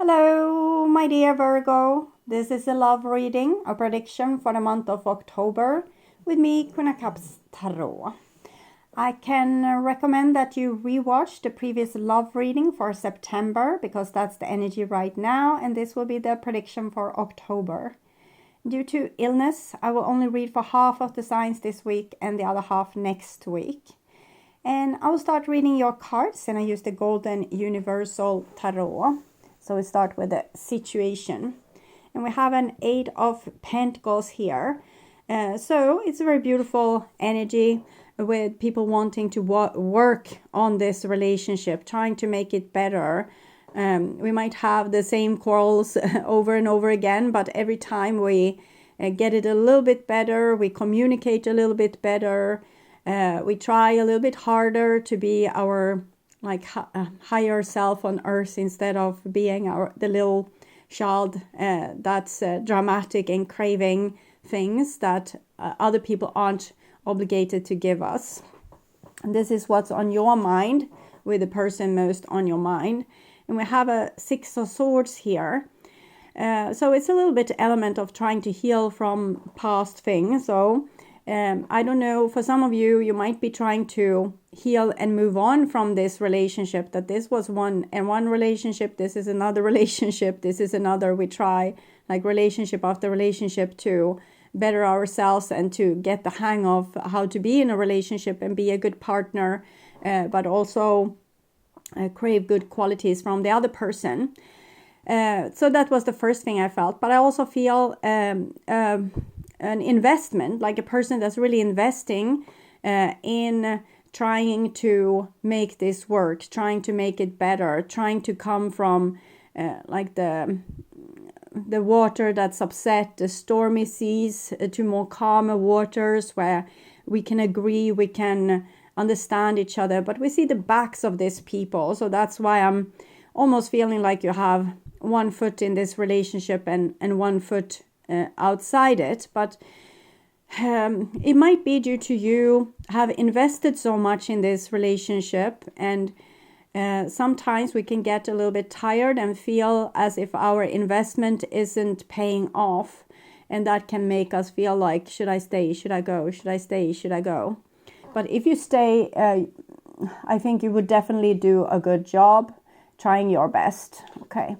Hello, my dear Virgo. This is a love reading, a prediction for the month of October with me, Queen of Cups Tarot. I can recommend that you rewatch the previous love reading for September because that's the energy right now, and this will be the prediction for October. Due to illness, I will only read for half of the signs this week and the other half next week. And I will start reading your cards, and I use the Golden Universal Tarot. So we start with the situation. And we have an 8 of Pentacles here. So it's a very beautiful energy with people wanting to work on this relationship, trying to make it better. We might have the same quarrels over and over again, but every time we get it a little bit better, we communicate a little bit better, we try a little bit harder to be our higher self on earth instead of being the little child that's dramatic and craving things that other people aren't obligated to give us. And this is what's on your mind with the person most on your mind. And we have a 6 of Swords here. So it's a little bit element of trying to heal from past things. So I don't know, for some of you, you might be trying to heal and move on from this relationship, that this was one relationship, this is another relationship, this is another. We try relationship after relationship to better ourselves and to get the hang of how to be in a relationship and be a good partner, but also crave good qualities from the other person. So that was the first thing I felt. But I also feel an investment, like a person that's really investing in trying to make this work, trying to make it better, trying to come from the water that's upset, the stormy seas, to more calmer waters where we can agree, we can understand each other. But we see the backs of these people, so that's why I'm almost feeling like you have one foot in this relationship and one foot outside it. But it might be due to you have invested so much in this relationship, and sometimes we can get a little bit tired and feel as if our investment isn't paying off, and that can make us feel like, should I stay, should I go, should I stay, should I go? But if you stay, I think you would definitely do a good job trying your best. Okay.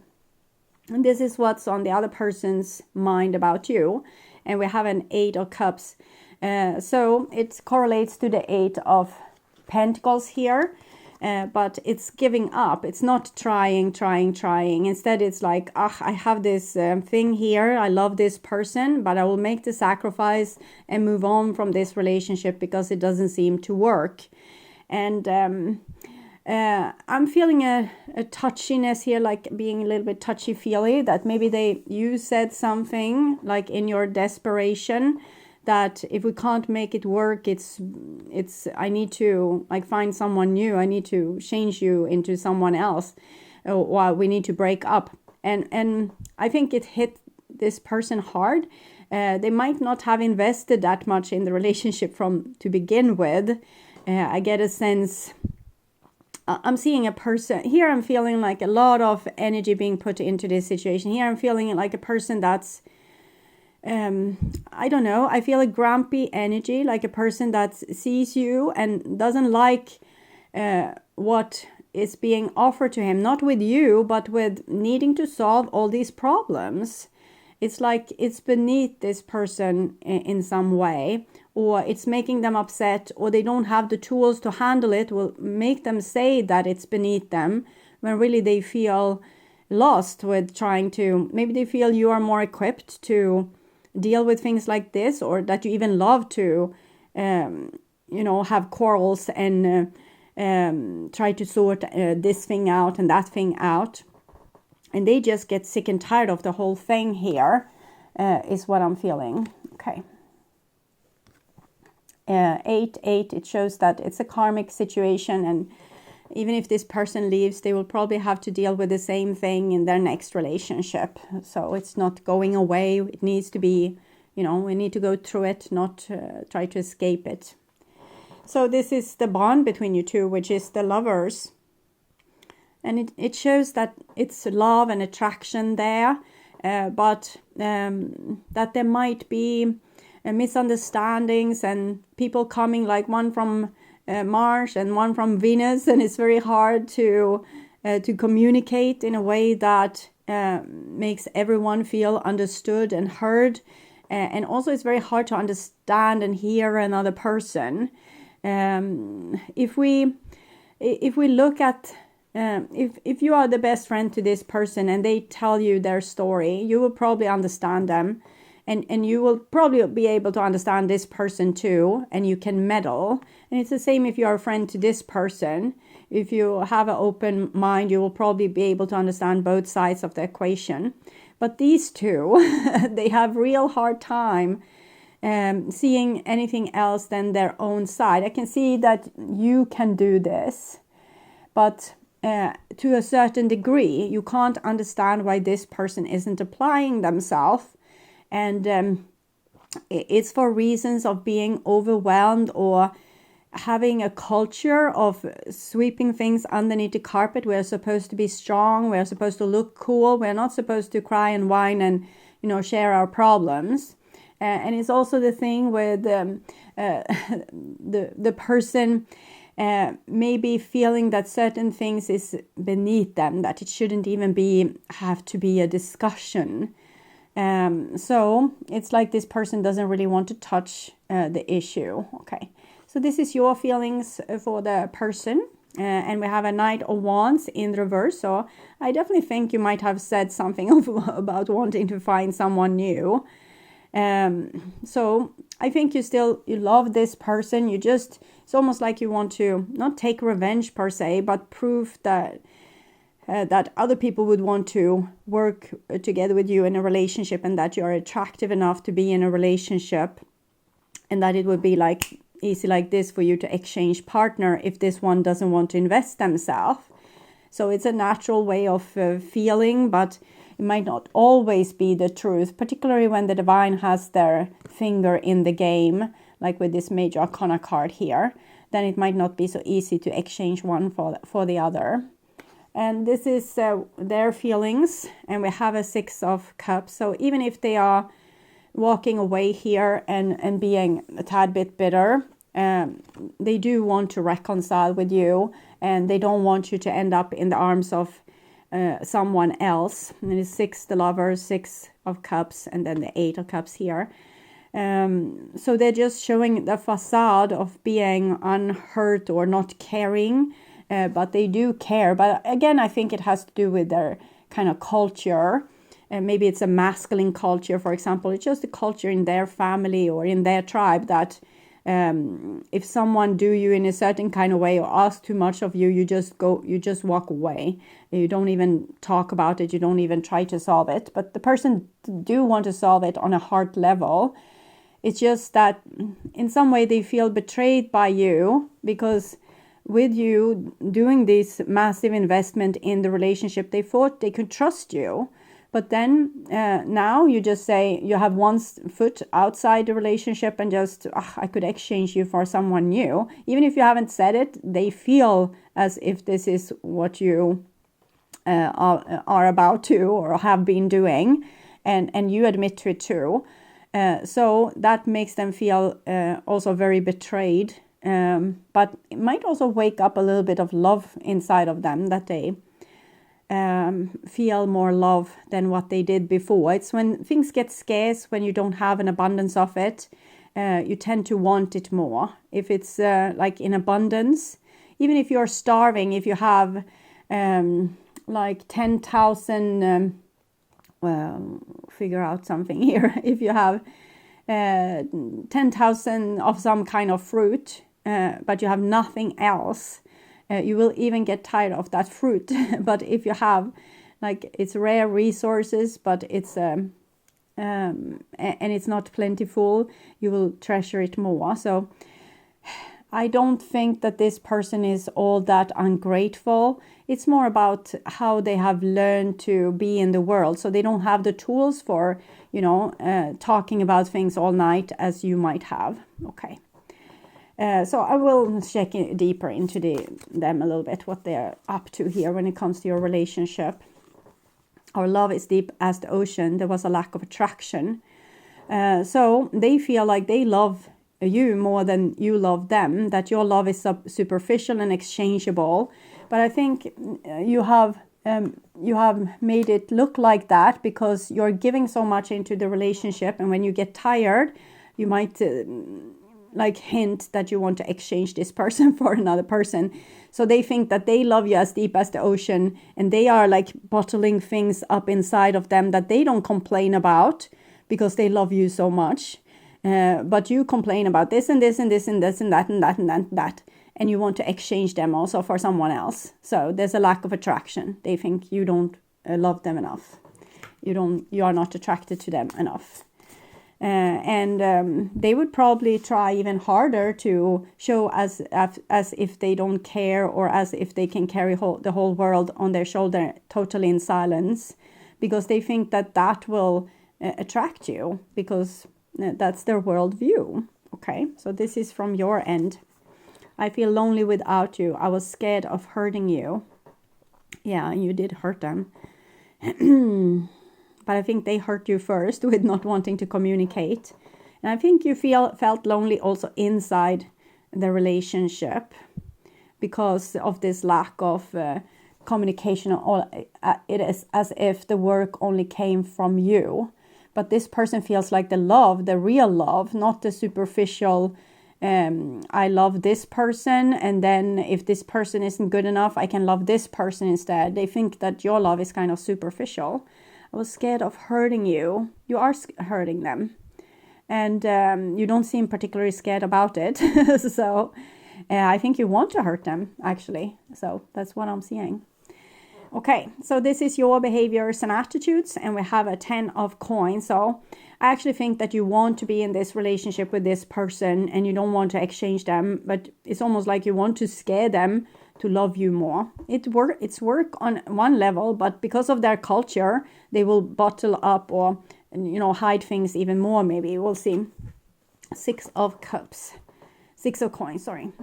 And this is what's on the other person's mind about you. And we have an 8 of Cups. So it correlates to the 8 of Pentacles here. But it's giving up. It's not trying. Instead, it's like, I have this thing here. I love this person, but I will make the sacrifice and move on from this relationship because it doesn't seem to work. And I'm feeling a touchiness here, like being a little bit touchy-feely, that maybe you said something like in your desperation that if we can't make it work, it's I need to find someone new, I need to change you into someone else, or we need to break up. And I think it hit this person hard. They might not have invested that much in the relationship to begin with. I get a sense, I'm seeing a person here. I'm feeling like a lot of energy being put into this situation. Here I'm feeling like a person that's I don't know, I feel a grumpy energy, like a person that sees you and doesn't like what is being offered to him, not with you, but with needing to solve all these problems. It's like it's beneath this person in some way, or it's making them upset, or they don't have the tools to handle it, will make them say that it's beneath them, when really they feel lost with trying to, maybe they feel you are more equipped to deal with things like this, or that you even love to have quarrels and try to sort this thing out and that thing out, and they just get sick and tired of the whole thing here, is what I'm feeling. Okay. 8, it shows that it's a karmic situation, and even if this person leaves, they will probably have to deal with the same thing in their next relationship. So it's not going away. It needs to be, we need to go through it, not try to escape it. So this is the bond between you two, which is the Lovers. and it shows that it's love and attraction there, but that there might be misunderstandings and people coming, like one from Mars and one from Venus, and it's very hard to communicate in a way that makes everyone feel understood and heard. And also it's very hard to understand and hear another person. If we look at, if you are the best friend to this person and they tell you their story, you will probably understand them. And you will probably be able to understand this person too, and you can meddle. And it's the same if you are a friend to this person. If you have an open mind, you will probably be able to understand both sides of the equation. But these two, they have real hard time seeing anything else than their own side. I can see that you can do this, but to a certain degree, you can't understand why this person isn't applying themselves. And it's for reasons of being overwhelmed or having a culture of sweeping things underneath the carpet. We're supposed to be strong. We're supposed to look cool. We're not supposed to cry and whine and, share our problems. And it's also the thing with the person maybe feeling that certain things is beneath them, that it shouldn't even have to be a discussion. So it's like this person doesn't really want to touch the issue. Okay, so this is your feelings for the person, and we have a Knight of Wands in reverse. So I definitely think you might have said something about wanting to find someone new. So I think you love this person. It's almost like you want to not take revenge per se, but prove that other people would want to work together with you in a relationship, and that you're attractive enough to be in a relationship, and that it would be like easy like this for you to exchange partner if this one doesn't want to invest themselves. So it's a natural way of feeling, but it might not always be the truth, particularly when the divine has their finger in the game, like with this major arcana card here. Then it might not be so easy to exchange one for the other. And this is their feelings, and we have a Six of Cups. So even if they are walking away here and being a tad bit bitter, they do want to reconcile with you, and they don't want you to end up in the arms of someone else. And it is Six, the Lovers, Six of Cups, and then the Eight of Cups here. So they're just showing the facade of being unhurt or not caring. But they do care. But again, I think it has to do with their kind of culture. Maybe it's a masculine culture, for example. It's just a culture in their family or in their tribe that if someone do you in a certain kind of way or ask too much of you, you just walk away. You don't even talk about it. You don't even try to solve it. But the person do want to solve it on a heart level. It's just that in some way they feel betrayed by you, because with you doing this massive investment in the relationship, they thought they could trust you. But then now you just say you have one foot outside the relationship and just, I could exchange you for someone new. Even if you haven't said it, they feel as if this is what you are about to or have been doing. And you admit to it too. So that makes them feel also very betrayed. But it might also wake up a little bit of love inside of them, that they feel more love than what they did before. It's when things get scarce, when you don't have an abundance of it, you tend to want it more. If it's like in abundance, even if you're starving, if you have like 10,000, figure out something here. If you have 10,000 of some kind of fruit, but you have nothing else, you will even get tired of that fruit. But if you have, like, it's rare resources, but it's and it's not plentiful, you will treasure it more. So I don't think that this person is all that ungrateful. It's more about how they have learned to be in the world. So they don't have the tools for, talking about things all night as you might have. Okay. So I will check deeper into them a little bit, what they're up to here when it comes to your relationship. Our love is deep as the ocean. There was a lack of attraction. So they feel like they love you more than you love them, that your love is superficial and exchangeable. But I think you have made it look like that because you're giving so much into the relationship, and when you get tired, you might like hint that you want to exchange this person for another person. So they think that they love you as deep as the ocean, and they are like bottling things up inside of them that they don't complain about because they love you so much. But you complain about this and this and this and this and that and that and that and that. And you want to exchange them also for someone else. So there's a lack of attraction. They think you don't love them enough. You are not attracted to them enough. And they would probably try even harder to show as if they don't care, or as if they can carry the whole world on their shoulder totally in silence, because they think that will attract you, because that's their worldview. Okay, so this is from your end. I feel lonely without you. I was scared of hurting you. Yeah, you did hurt them. But I think they hurt you first with not wanting to communicate. And I think you felt lonely also inside the relationship because of this lack of communication. It is as if the work only came from you. But this person feels like the love, the real love, not the superficial, I love this person, and then if this person isn't good enough, I can love this person instead. They think that your love is kind of superficial. I was scared of hurting you. You are hurting them. And you don't seem particularly scared about it. So I think you want to hurt them, actually. So that's what I'm seeing. Okay, so this is your behaviors and attitudes, and we have a 10 of coins. So I actually think that you want to be in this relationship with this person and you don't want to exchange them, but it's almost like you want to scare them to love you more. It's work on one level, but because of their culture, they will bottle up or, hide things even more, maybe. We'll see. 6 of cups. 6 of coins, sorry.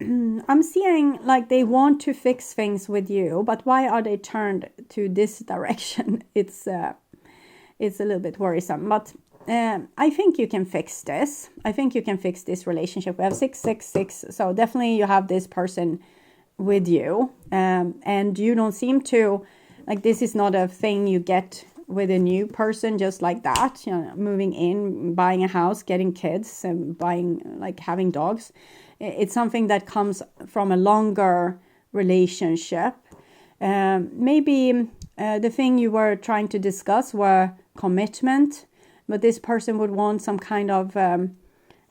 I'm seeing like they want to fix things with you, but why are they turned to this direction? It's a little bit worrisome, but I think you can fix this. I think you can fix this relationship. We have 666, so definitely you have this person with you, and you don't seem to, like, this is not a thing you get with a new person just like that, moving in, buying a house, getting kids, and having dogs. It's something that comes from a longer relationship. Maybe the thing you were trying to discuss were commitment, but this person would want some kind of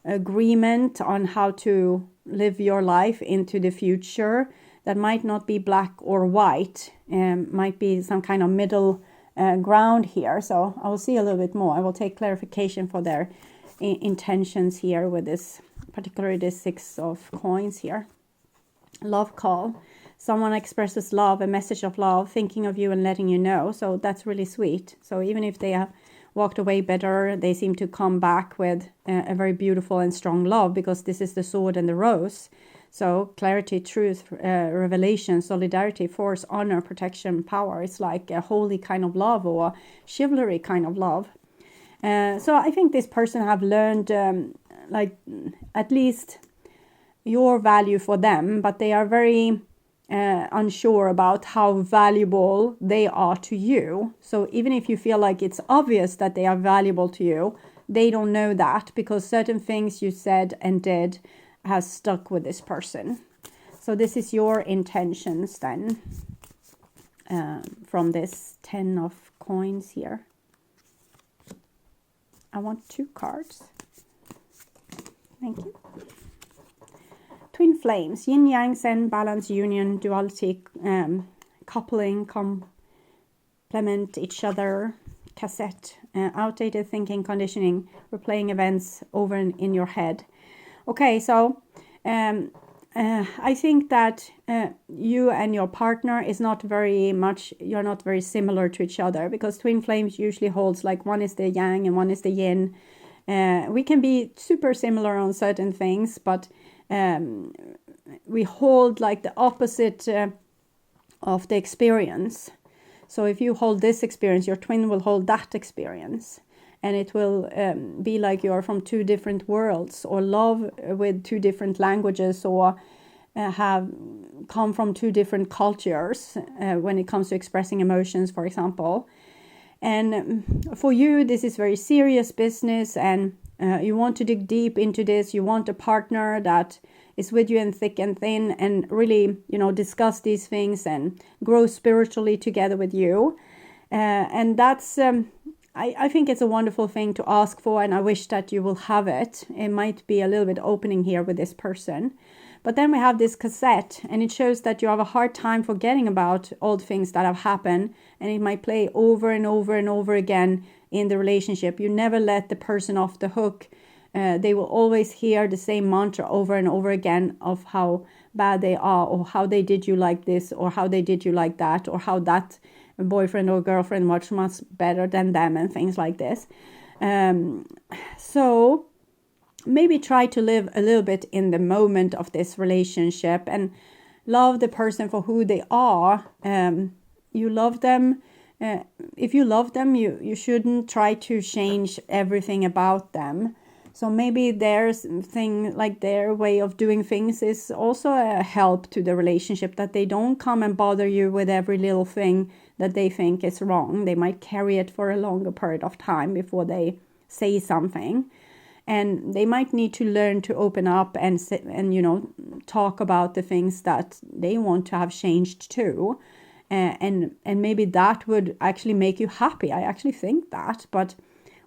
agreement on how to live your life into the future. That might not be black or white, might be some kind of middle ground here. So I will see a little bit more. I will take clarification for their intentions here with this, particularly this 6 of coins here. Love call. Someone expresses love, a message of love, thinking of you and letting you know. So that's really sweet. So even if they have walked away better, they seem to come back with a very beautiful and strong love, because this is the sword and the rose. So clarity, truth, revelation, solidarity, force, honor, protection, power. It's like a holy kind of love, or chivalry kind of love. So I think this person have learned at least your value for them, but they are very unsure about how valuable they are to you. So even if you feel like it's obvious that they are valuable to you, they don't know that, because certain things you said and did has stuck with this person. So this is your intentions then, from this 10 of coins here. I want 2 cards. Thank you. Twin flames, yin yang, zen, balance, union, duality, coupling, complement each other, cassette, outdated thinking, conditioning, replaying events over in your head. Okay, so I think that you and your partner is not very much, you're not very similar to each other, because twin flames usually holds like one is the yang and one is the yin. We can be super similar on certain things, but we hold like the opposite of the experience. So if you hold this experience, your twin will hold that experience. And it will be like you're from two different worlds, or love with two different languages, or have come from two different cultures when it comes to expressing emotions, for example. And for you, this is very serious business, and you want to dig deep into this. You want a partner that is with you in thick and thin, and really, discuss these things and grow spiritually together with you. And that's, I think it's a wonderful thing to ask for, and I wish that you will have it. It might be a little bit opening here with this person. But then we have this cassette, and it shows that you have a hard time forgetting about old things that have happened, and it might play over and over and over again in the relationship. You never let the person off the hook. They will always hear the same mantra over and over again of how bad they are, or how they did you like this, or how they did you like that, or how that boyfriend or girlfriend much better than them, and things like this. So maybe try to live a little bit in the moment of this relationship and love the person for who they are. You love them. If you love them, you shouldn't try to change everything about them. So maybe their thing, like their way of doing things, is also a help to the relationship, that they don't come and bother you with every little thing that they think is wrong. They might carry it for a longer period of time before they say something. And they might need to learn to open up and talk about the things that they want to have changed too. And maybe that would actually make you happy. I actually think that, but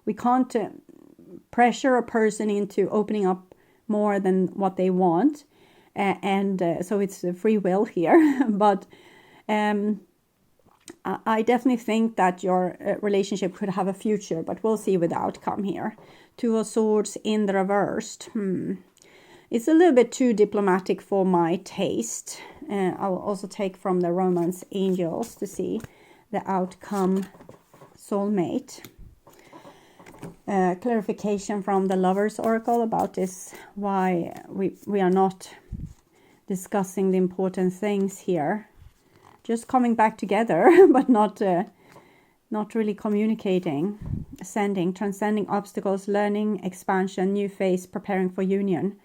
we can't pressure a person into opening up more than what they want. So it's a free will here. But I definitely think that your relationship could have a future, but we'll see with the outcome here. Two of Swords in the reversed. It's a little bit too diplomatic for my taste. I'll also take from the Romance Angels to see the outcome. Soulmate. Clarification from the Lovers Oracle about this, why we are not discussing the important things here. Just coming back together, but not really communicating. Ascending, transcending obstacles, learning, expansion, new phase, preparing for union.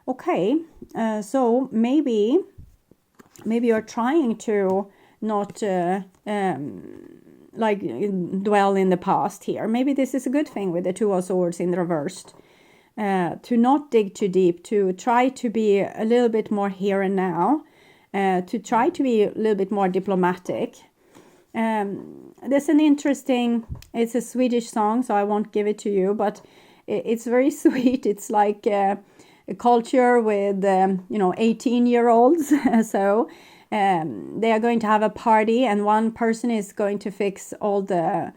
Okay, so maybe you're trying to not dwell in the past here. Maybe this is a good thing with the Two of Swords in the reversed. To not dig too deep, to try to be a little bit more here and now, to try to be a little bit more diplomatic. There's an interesting, it's a Swedish song, so I won't give it to you, but it's very sweet. It's like a culture with 18-year-olds. So they are going to have a party, and one person is going to fix all the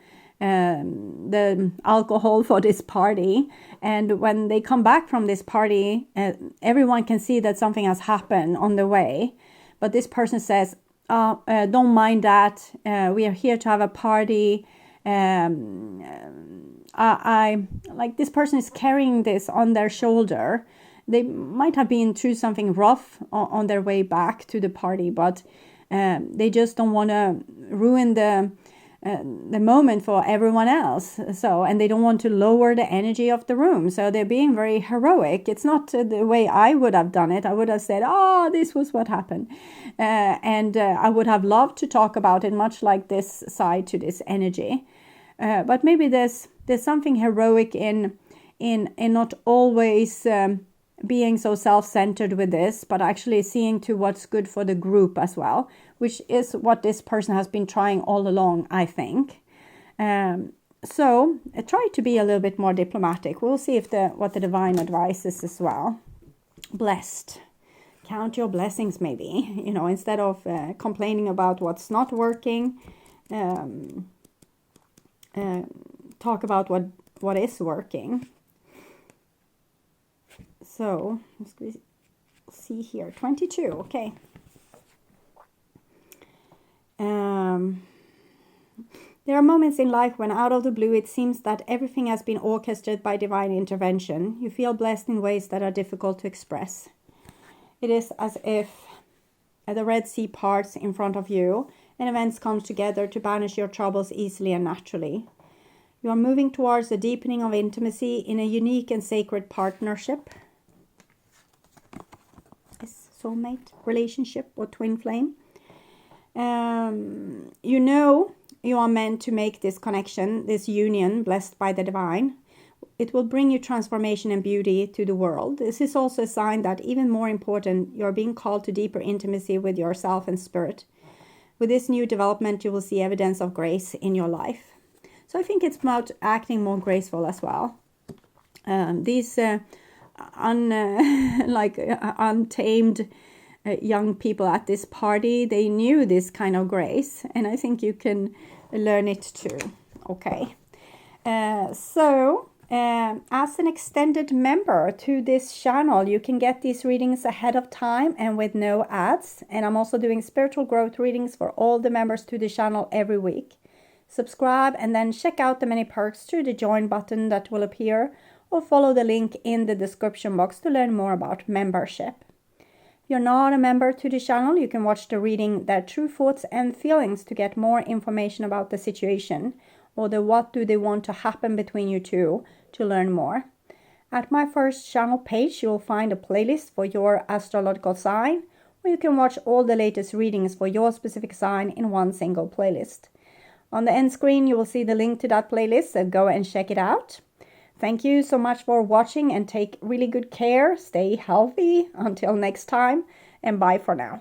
alcohol for this party. And when they come back from this party, everyone can see that something has happened on the way. But this person says, don't mind that. We are here to have a party. I like, this person is carrying this on their shoulder. They might have been through something rough on their way back to the party, but they just don't want to ruin the moment for everyone else. So, and they don't want to lower the energy of the room. So they're being very heroic. It's not the way I would have done it. I would have said, this was what happened. And I would have loved to talk about it, much like this side to this energy. But maybe there's something heroic in not always being so self-centered with this, but actually seeing to what's good for the group as well, which is what this person has been trying all along, I think. So try to be a little bit more diplomatic. We'll see what the divine advice is as well. Blessed. Count your blessings, maybe, instead of complaining about what's not working. Talk about what is working. So let's see here, 22. Okay. There are moments in life when out of the blue it seems that everything has been orchestrated by divine intervention. You feel blessed in ways that are difficult to express. It is as if the Red Sea parts in front of you and events come together to banish your troubles easily and naturally. You are moving towards a deepening of intimacy in a unique and sacred partnership. This soulmate relationship or twin flame. You know you are meant to make this connection, this union blessed by the divine. It will bring you transformation and beauty to the world. This is also a sign that, even more important, you are being called to deeper intimacy with yourself and spirit. With this new development, you will see evidence of grace in your life. So I think it's about acting more graceful as well. These untamed young people at this party, they knew this kind of grace, and I think you can learn it too. Okay, as an extended member to this channel, you can get these readings ahead of time and with no ads. And I'm also doing spiritual growth readings for all the members to the channel every week. Subscribe and then check out the many perks through the join button that will appear, or follow the link in the description box to learn more about membership. If you're not a member to the channel, you can watch the reading Their True Thoughts and Feelings to get more information about the situation, or the what do they want to happen between you two to learn more. At my first channel page, you will find a playlist for your astrological sign, where you can watch all the latest readings for your specific sign in one single playlist. On the end screen, you will see the link to that playlist, so go and check it out. Thank you so much for watching, and take really good care. Stay healthy until next time, and bye for now.